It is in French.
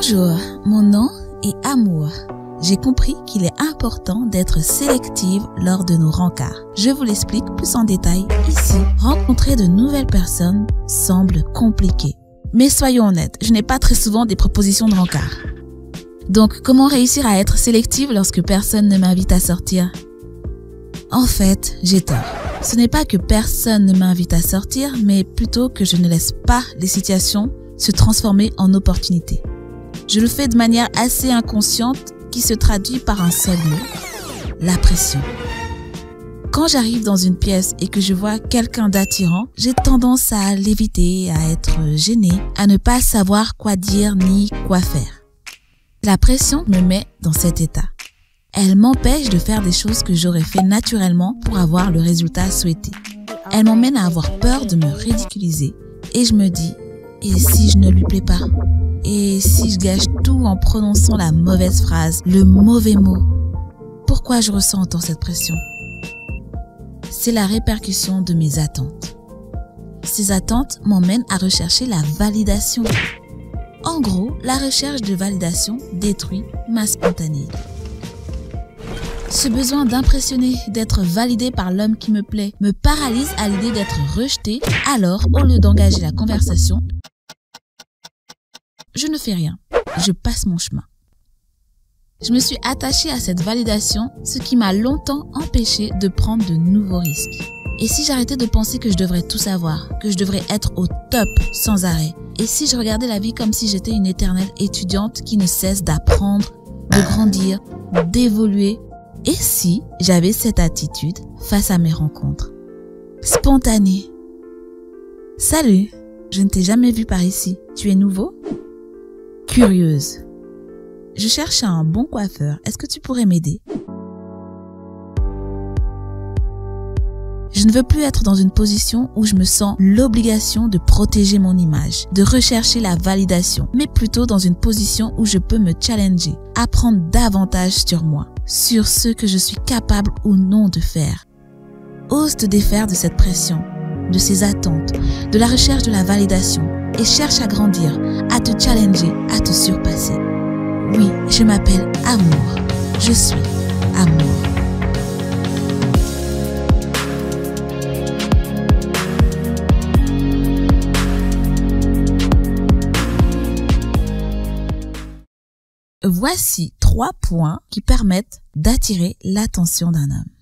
Bonjour, mon nom est Amour. J'ai compris qu'il est important d'être sélective lors de nos rencarts. Je vous l'explique plus en détail ici. Rencontrer de nouvelles personnes semble compliqué. Mais soyons honnêtes, je n'ai pas très souvent des propositions de rencard. Donc, comment réussir à être sélective lorsque personne ne m'invite à sortir? En fait, j'ai tort. Ce n'est pas que personne ne m'invite à sortir, mais plutôt que je ne laisse pas les situations se transformer en opportunités. Je le fais de manière assez inconsciente qui se traduit par un seul mot, la pression. Quand j'arrive dans une pièce et que je vois quelqu'un d'attirant, j'ai tendance à l'éviter, à être gênée, à ne pas savoir quoi dire ni quoi faire. La pression me met dans cet état. Elle m'empêche de faire des choses que j'aurais fait naturellement pour avoir le résultat souhaité. Elle m'emmène à avoir peur de me ridiculiser et je me dis, et si je ne lui plais pas? Et si je gâche tout en prononçant la mauvaise phrase, le mauvais mot? Pourquoi je ressens autant cette pression? C'est la répercussion de mes attentes. Ces attentes m'emmènent à rechercher la validation. En gros, la recherche de validation détruit ma spontanéité. Ce besoin d'impressionner, d'être validé par l'homme qui me plaît, me paralyse à l'idée d'être rejeté. Alors, au lieu d'engager la conversation, je ne fais rien. Je passe mon chemin. Je me suis attachée à cette validation, ce qui m'a longtemps empêché de prendre de nouveaux risques. Et si j'arrêtais de penser que je devrais tout savoir, que je devrais être au top sans arrêt? Et si je regardais la vie comme si j'étais une éternelle étudiante qui ne cesse d'apprendre, de grandir, d'évoluer? Et si j'avais cette attitude face à mes rencontres? Spontanée. Salut, je ne t'ai jamais vu par ici. Tu es nouveau? Curieuse. Je cherche un bon coiffeur. Est-ce que tu pourrais m'aider? Je ne veux plus être dans une position où je me sens l'obligation de protéger mon image, de rechercher la validation, mais plutôt dans une position où je peux me challenger, apprendre davantage sur moi, sur ce que je suis capable ou non de faire. Ose te défaire de cette pression, de ces attentes, de la recherche de la validation et cherche à grandir, à te challenger, à te surpasser. Oui, je m'appelle Amour. Je suis Amour. Voici 3 points qui permettent d'attirer l'attention d'un homme.